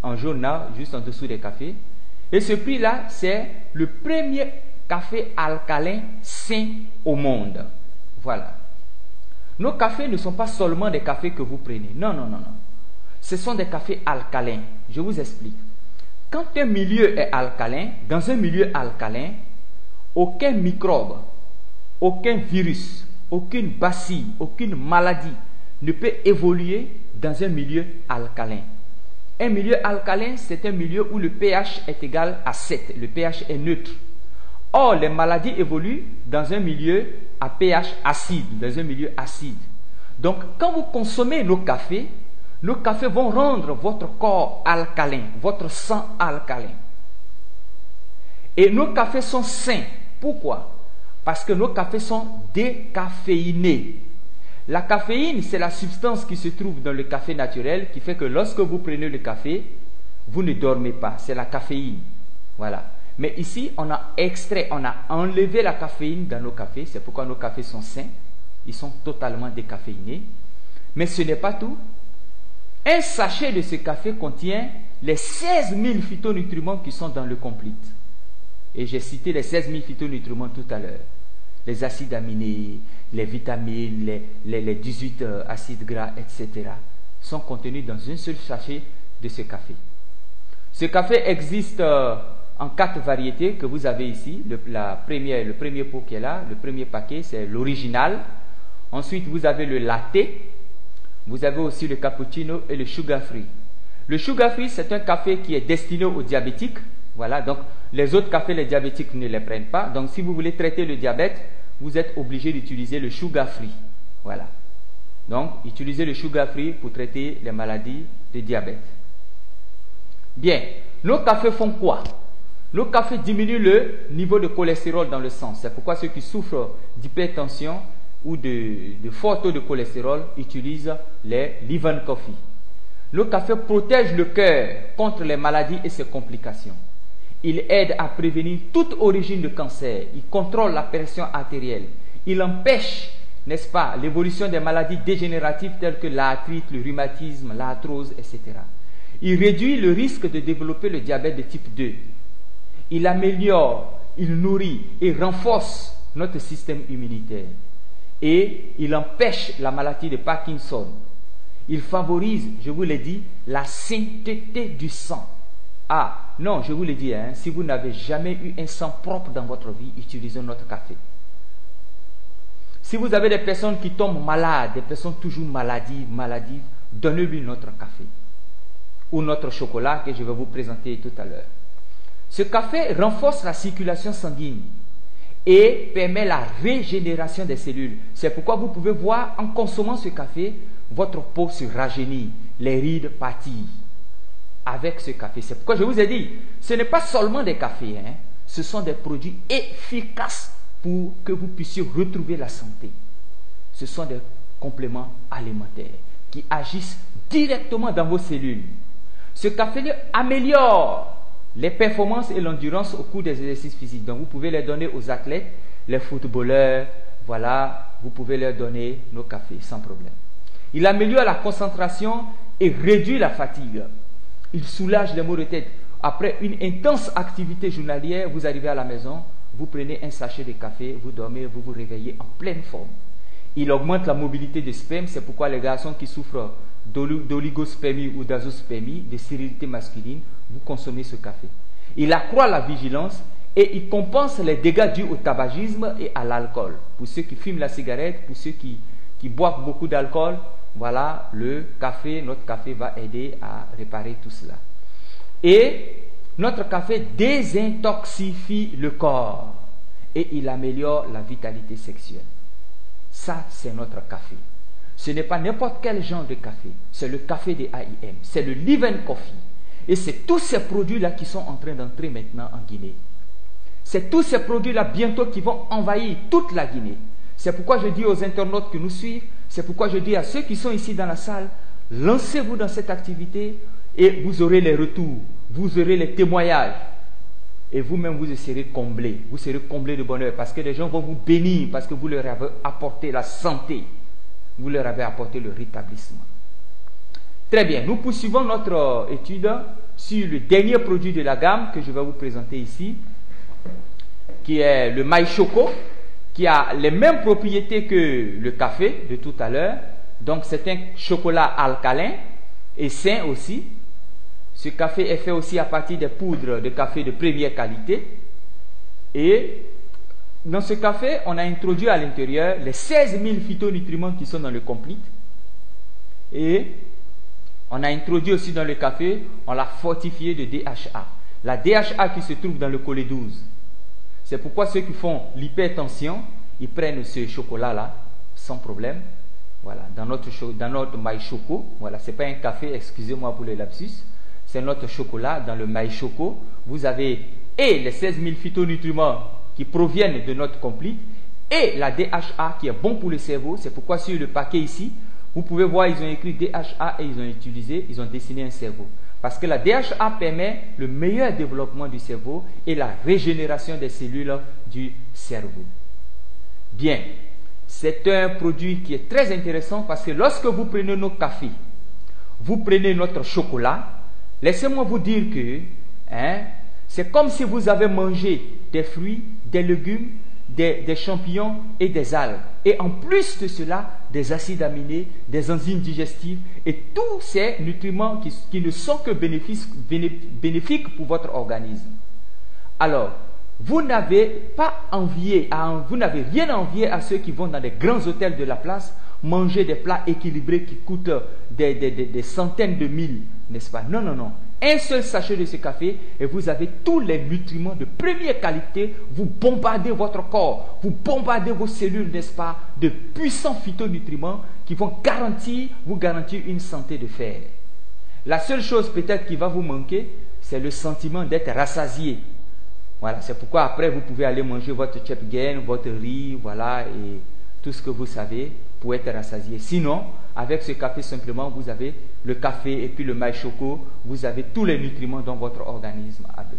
en jaune là, juste en dessous des cafés. Et ce prix-là, c'est le premier café alcalin sain au monde. Voilà. Nos cafés ne sont pas seulement des cafés que vous prenez. Non, non, non, non. Ce sont des cafés alcalins. Je vous explique. Quand un milieu est alcalin, dans un milieu alcalin, aucun microbe, aucun virus, aucune bacille, aucune maladie ne peut évoluer dans un milieu alcalin. Un milieu alcalin, c'est un milieu où le pH est égal à 7. Le pH est neutre. Or, les maladies évoluent dans un milieu à pH acide, dans un milieu acide. Donc, quand vous consommez nos cafés vont rendre votre corps alcalin, votre sang alcalin. Et nos cafés sont sains. Pourquoi? Parce que nos cafés sont décaféinés. La caféine, c'est la substance qui se trouve dans le café naturel qui fait que lorsque vous prenez le café, vous ne dormez pas. C'est la caféine. Voilà. Mais ici, on a extrait, on a enlevé la caféine dans nos cafés. C'est pourquoi nos cafés sont sains. Ils sont totalement décaféinés. Mais ce n'est pas tout. Un sachet de ce café contient les 16 000 phytonutriments qui sont dans le Complete. Et j'ai cité les 16 000 phytonutriments tout à l'heure. Les acides aminés, les vitamines, les 18 acides gras, etc. sont contenus dans un seul sachet de ce café. Ce café existe en 4 variétés que vous avez ici. Le premier pot qui est là, le premier paquet, c'est l'original. Ensuite, vous avez le latte. Vous avez aussi le cappuccino et le sugar free. Le sugar free, c'est un café qui est destiné aux diabétiques. Voilà, donc les autres cafés, les diabétiques ne les prennent pas. Donc si vous voulez traiter le diabète, vous êtes obligé d'utiliser le sugar free. Voilà. Donc, utilisez le sugar free pour traiter les maladies de diabète. Bien, nos cafés font quoi? Nos cafés diminuent le niveau de cholestérol dans le sang. C'est pourquoi ceux qui souffrent d'hypertension ou de fort taux de cholestérol utilisent les Live & Coffee. Nos cafés protègent le cœur contre les maladies et ses complications. Ils aident à prévenir toute origine de cancer. Ils contrôlent la pression artérielle. Ils empêchent, n'est-ce pas, l'évolution des maladies dégénératives telles que l'arthrite, le rhumatisme, l'arthrose, etc. Ils réduisent le risque de développer le diabète de type 2. Ils améliorent, ils nourrissent et renforcent notre système immunitaire. Et ils empêchent la maladie de Parkinson. Ils favorisent, je vous l'ai dit, la sainteté du sang. Ah, non, je vous le dis, hein, si vous n'avez jamais eu un sang propre dans votre vie, utilisez notre café. Si vous avez des personnes qui tombent malades, des personnes toujours maladives, donnez-lui notre café. Ou notre chocolat que je vais vous présenter tout à l'heure. Ce café renforce la circulation sanguine et permet la régénération des cellules. C'est pourquoi vous pouvez voir, en consommant ce café, votre peau se rajeunit, les rides partissent. Avec ce café. C'est pourquoi je vous ai dit, ce n'est pas seulement des cafés, hein, ce sont des produits efficaces pour que vous puissiez retrouver la santé. Ce sont des compléments alimentaires qui agissent directement dans vos cellules. Ce café améliore les performances et l'endurance au cours des exercices physiques. Donc vous pouvez les donner aux athlètes, les footballeurs, voilà, vous pouvez leur donner nos cafés sans problème. Il améliore la concentration et réduit la fatigue. Il soulage les maux de tête. Après une intense activité journalière, vous arrivez à la maison, vous prenez un sachet de café, vous dormez, vous vous réveillez en pleine forme. Il augmente la mobilité des spermes, c'est pourquoi les garçons qui souffrent d'oligospermie ou d'azospermie, de stérilité masculine, vous consommez ce café. Il accroît la vigilance et il compense les dégâts dus au tabagisme et à l'alcool. Pour ceux qui fument la cigarette, pour ceux qui boivent beaucoup d'alcool, voilà, notre café va aider à réparer tout cela. Et notre café désintoxifie le corps et il améliore la vitalité sexuelle. Ça, c'est notre café. Ce n'est pas n'importe quel genre de café. C'est le café des AIM. C'est le Live & Coffee. Et c'est tous ces produits-là qui sont en train d'entrer maintenant en Guinée. C'est tous ces produits-là bientôt qui vont envahir toute la Guinée. C'est pourquoi je dis aux internautes qui nous suivent, c'est pourquoi je dis à ceux qui sont ici dans la salle, lancez-vous dans cette activité et vous aurez les retours, vous aurez les témoignages. Et vous-même, vous serez comblés. Vous serez comblés de bonheur parce que les gens vont vous bénir parce que vous leur avez apporté la santé. Vous leur avez apporté le rétablissement. Très bien, nous poursuivons notre étude sur le dernier produit de la gamme que je vais vous présenter ici, qui est le maï choco, qui a les mêmes propriétés que le café de tout à l'heure. Donc c'est un chocolat alcalin et sain aussi. Ce café est fait aussi à partir des poudres de café de première qualité. Et dans ce café, on a introduit à l'intérieur les 16 000 phytonutriments qui sont dans le complete. Et on a introduit aussi dans le café, on l'a fortifié de DHA. La DHA qui se trouve dans le collet 12. C'est pourquoi ceux qui font l'hypertension, ils prennent ce chocolat-là sans problème. Voilà, dans notre maï choco. Voilà, c'est pas un café, excusez-moi pour le lapsus. C'est notre chocolat dans le maï choco. Vous avez et les 16 000 phytonutriments qui proviennent de notre complete et la DHA qui est bon pour le cerveau. C'est pourquoi sur le paquet ici, vous pouvez voir, ils ont écrit DHA et ils ont dessiné un cerveau. Parce que la DHA permet le meilleur développement du cerveau et la régénération des cellules du cerveau. Bien, c'est un produit qui est très intéressant parce que lorsque vous prenez nos cafés, vous prenez notre chocolat, laissez-moi vous dire que c'est comme si vous avez mangé des fruits, des légumes, des champignons et des algues. Et en plus de cela, des acides aminés, des enzymes digestives et tous ces nutriments qui ne sont que bénéfiques pour votre organisme. Alors, vous n'avez rien à envier à ceux qui vont dans les grands hôtels de la place manger des plats équilibrés qui coûtent des centaines de mille, n'est-ce pas? Non, non, non. Un seul sachet de ce café et vous avez tous les nutriments de première qualité. Vous bombardez votre corps, vous bombardez vos cellules, n'est-ce pas, de puissants phytonutriments qui vont vous garantir une santé de fer. La seule chose peut-être qui va vous manquer, c'est le sentiment d'être rassasié. Voilà, c'est pourquoi après vous pouvez aller manger votre chepgen, votre riz, voilà, et tout ce que vous savez pour être rassasié. Sinon, avec ce café simplement, vous avez le café et puis le maï choco, vous avez tous les nutriments dont votre organisme a besoin.